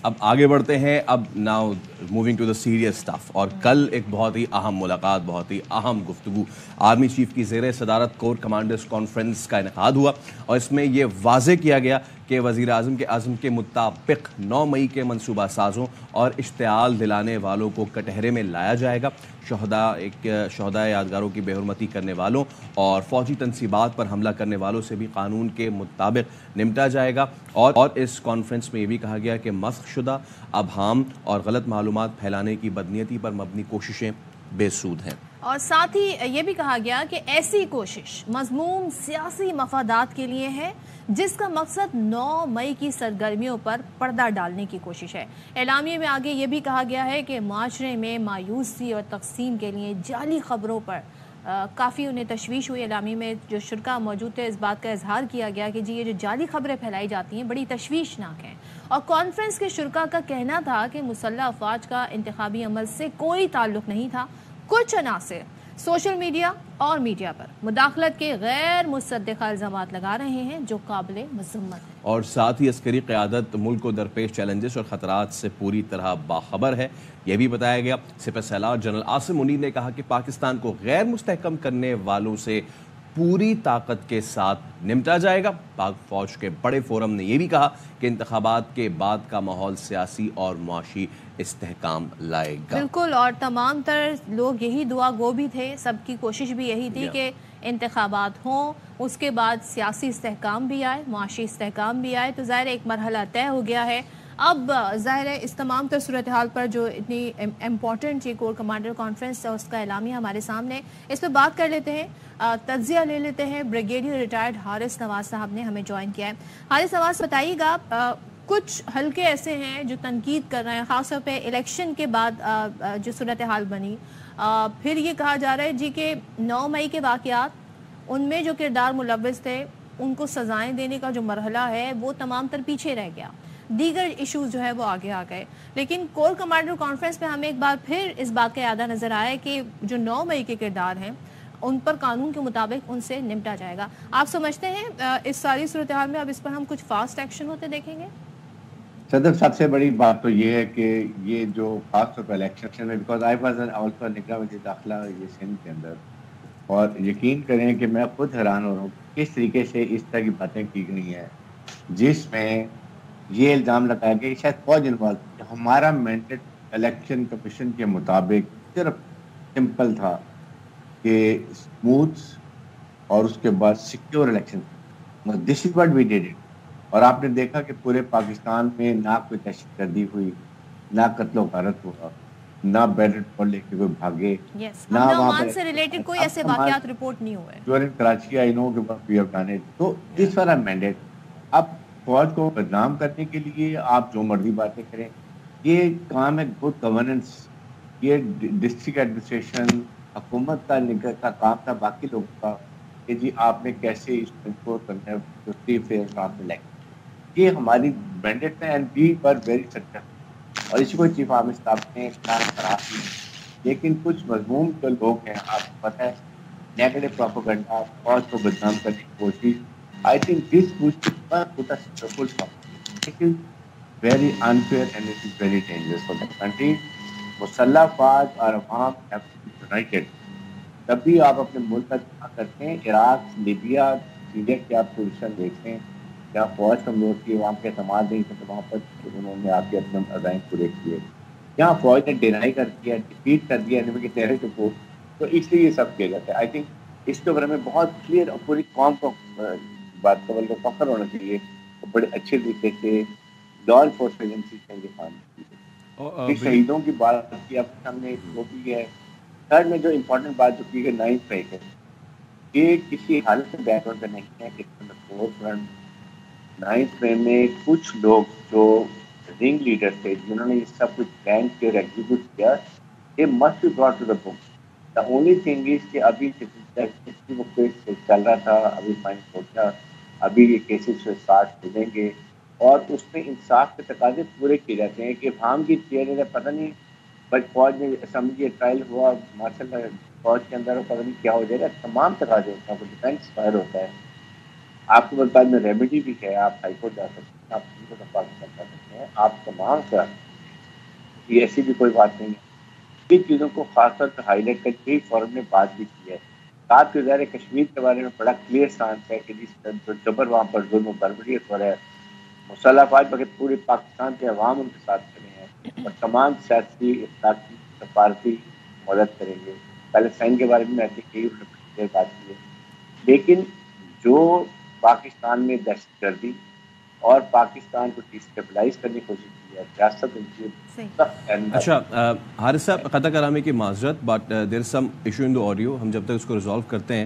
اب آگے بڑھتے ہیں. اب now moving to the serious stuff. اور کل ایک بہت ہی اہم ملاقات, بہت ہی اہم گفتگو آرمی چیف کی زیر صدارت کور کمانڈرز کانفرنس کا انعقاد ہوا, اور اس میں یہ واضح کیا گیا کہ وزیر اعظم کے عزم کے مطابق 9 مئی کے منصوبہ سازوں اور اشتعال دلانے والوں کو کٹہرے میں لایا جائے گا. شہداء یادگاروں کی بے حرمتی کرنے والوں اور فوجی تنصیبات پر حملہ کرنے والوں سے بھی قانون کے مطابق نمٹا جائے گا. اور اس کانفرنس میں یہ بھی کہا گیا کہ مسخ شدہ ابہام اور غلط معلومات پھیلانے کی بدنیتی پر مبنی کوششیں بے سود ہیں. اور ساتھ ہی یہ بھی کہا گیا کہ ایسی کوشش مذموم سیاسی مفادات کے لیے ہے جس کا مقصد 9 مئی کی سرگرمیوں پر پردہ ڈالنے کی کوشش ہے. اعلامیے میں آگے یہ بھی کہا گیا ہے کہ معاشرے میں مایوسی اور تقسیم کے لیے جعلی خبروں پر کافی انہیں تشویش ہوئی. اعلامیے میں جو شرکاء موجود تھے اس بات کا اظہار کیا گیا کہ جی یہ جو جعلی خبریں پھیلائی جاتی ہیں بڑی تشویشناک ہیں. اور کانفرنس کے شرکاء کا کہنا تھا کہ مسلح افواج کا انتخابی عمل سے کوئی تعلق نہیں تھا. کچھ عناصر سوشل میڈیا اور میڈیا پر مداخلت کے غیر مصدقہ الزامات لگا رہے ہیں جو قابل مذمت ہیں. اور ساتھ ہی عسکری قیادت ملک کو درپیش چیلنجز اور خطرات سے پوری طرح باخبر ہے. یہ بھی بتایا گیا. سپہ سالار جنرل عاصم منیر نے کہا کہ پاکستان کو غیر مستحکم کرنے والوں سے پوری طاقت کے ساتھ نمٹا جائے گا. پاک فوج کے بڑے فورم نے یہ بھی کہا کہ انتخابات کے بعد کا ماحول سیاسی اور معاشی استحکام لائے گا. بالکل, اور تمام تر لوگ یہی دعا گو بھی تھے, سب کی کوشش بھی یہی تھی کہ انتخابات ہوں, اس کے بعد سیاسی استحکام بھی آئے, معاشی استحکام بھی آئے. تو ظاہر ایک مرحلہ طے ہو گیا ہے. اب ظاہر ہے اس تمام تر صورتحال پر جو اتنی امپورٹنٹ یہ کور کمانڈر کانفرنس ہے اس کا اعلامیہ ہمارے سامنے, اس پہ بات کر لیتے ہیں, تجزیہ لے لیتے ہیں. بریگیڈیئر ریٹائرڈ حارث نواز صاحب نے ہمیں جوائن کیا ہے. حارث نواز, بتائیے گا کچھ حلقے ایسے ہیں جو تنقید کر رہے ہیں خاص طور پہ الیکشن کے بعد جو صورتحال بنی, پھر یہ کہا جا رہا ہے جی کہ 9 مئی کے واقعات ان میں جو کردار ملوث تھے ان کو سزائیں دینے کا جو مرحلہ ہے وہ تمام تر پیچھے رہ گیا, دیگر ایشوز جو ہے وہ آگے آ گئے. لیکن کور کمانڈر کانفرنس پہ ہمیں ایک بار پھر اس بات کا یادہ نظر آیا ہے کہ جو 9 مئی کے کردار ہیں ان پر قانون کے مطابق ان سے نمٹا جائے گا. آپ سمجھتے ہیں اس ساری صورتحال میں اب اس پر ہم کچھ فاسٹ ایکشن ہوتے دیکھیں گے؟ صدر, سب سے بڑی بات تو یہ ہے کہ یہ جو خاص طور پر الیکشن میں, بیکاز آئی واز آلسو نگراں وزیر داخلہ یہ سندھ کے اندر, اور یقین کریں کہ میں خود حیران ہو رہا ہوں کس طریقے سے اس طرح کی باتیں کی گئی ہیں جس میں یہ الزام لگایا گیا کہ شاید فوج انوالو. ہمارا مینڈیٹ الیکشن کمیشن کے مطابق صرف سمپل تھا کہ اسموتھ اور اس کے بعد secure election. This is what we did it. اور آپ نے دیکھا کہ پورے پاکستان میں نہ کوئی دہشت گردی ہوئی, نہ قتل و غارت ہوا, نہ بیلٹ پر لے کے کوئی بھاگے, نہ وہاں سے ریلیٹڈ کوئی ایسے واقعات رپورٹ نہیں ہوئے. جو ان کراچی آئی نو کہ وی ہیو ڈن اٹ. تو اس والا مینڈیٹ اب فوج کو بدنام کرنے کے لیے آپ جو مرضی باتیں کریں, یہ کام ہے گڈ گورننس. یہ ڈسٹرکٹ ایڈمنسٹریشن حکومت کا کام تھا, باقی لوگوں کا کہ جی آپ نے کیسے اس کو انشور کرنا ہے جو فری فیئر آپ نے لائک. یہ ہماری مینڈیٹ ہے and we were very successful. اور اسی کو چیف آرمی اسٹاف نے خراب کی. لیکن کچھ مضمون جو لوگ ہیں آپ کو پتہ ہے نیگیٹو پروپیگنڈا, فوج کو بدنام کرنے کی کوشش, I think this put as full stop. It is very unfair and it is very dangerous for the country. مسلح افواج اور عوام ہیو ٹو بی یونائٹیڈ. تبھی آپ اپنے ملک کا دفاع کرتے ہیں. عراق, لیبیا, سیریا کی آپ پوزیشن دیکھیں, جہاں فوج کمزور تھی, وہاں کے اعتماد نہیں تھا, تو وہاں پر انہوں نے آپ کے اپنے عزائم پورے کیے. جہاں فوج نے ڈینائی کر دیا, ڈیفیٹ کر دیا انیمی کی ٹیررسٹ کو, تو اس لیے یہ سب کیا جاتا ہے. آئی تھنک اس کے بارے میں بہت کلیئر اور پوری قوم کو بات کا بلکہ فخر ہونا چاہیے. بڑے اچھے طریقے سے لا انفورسمنٹ ایجنسی سے یہ کام کی. شہیدوں کی بات کی اب ہم نے وہ بھی ہے. تھرڈ میں جو امپورٹنٹ بات جو کی ہے 9 مئی ہے, یہ کسی حالت میں بیک گراؤنڈ کا نہیں ہے کہ 9 مئی میں کچھ لوگ جو رنگ لیڈر تھے جنہوں نے یہ سب کچھ پلان کیا اور ایگزیکیوٹ کیا, یہ must be brought to the book. The only thing is کہ ابھی وہ کیس چل رہا تھا, ابھی فائن ہو گیا, ابھی یہ کیسز سے ساتھ ملیں گے, اور اس میں انصاف کے تقاضے پورے کیے جاتے ہیں کہ ہم کی چیئر پتہ نہیں, بٹ فوج میں اسمبلی ٹرائل ہوا, ماشاء اللہ فوج کے اندر پتہ نہیں کیا ہو جائے گا. تمام تقاضے ہوتا ہے, ڈیفینس فائر ہوتا ہے. آپ کے بعد میں ریمیڈی بھی ہے, آپ ہائی کورٹ جا سکتے آپ کو پاکستان کر سکتے ہیں. آپ تمام کا یہ ایسی بھی کوئی بات نہیں ہے. ان چیزوں کو خاص طور پہ ہائی لائٹ کر کے فورم نے بات بھی کی ہے. ساتھ کے ظاہر کشمیر کے بارے میں بڑا کلیئر سانس ہے کہ جس جبر وہاں پر ظلم و بربریت ہو رہا ہے, مسلح افواج بغیر پورے پاکستان کے عوام ان کے ساتھ کھڑے ہیں اور تمام سیاسی اخلاقی سفارتی مدد کریں گے. پیلسٹائن کے بارے میں ایسی کئی دیر بات کی ہے, لیکن جو پاکستان میں دہشت گردی اور پاکستان کو ڈسٹیبلائز کرنے کی کوشش کی ہے, ریاست ان کی سخت اچھا حارث صاحب قطع کلامی کی معذرت, but there is some issue in the audio, ہم جب تک اس کو ریزالو کرتے ہیں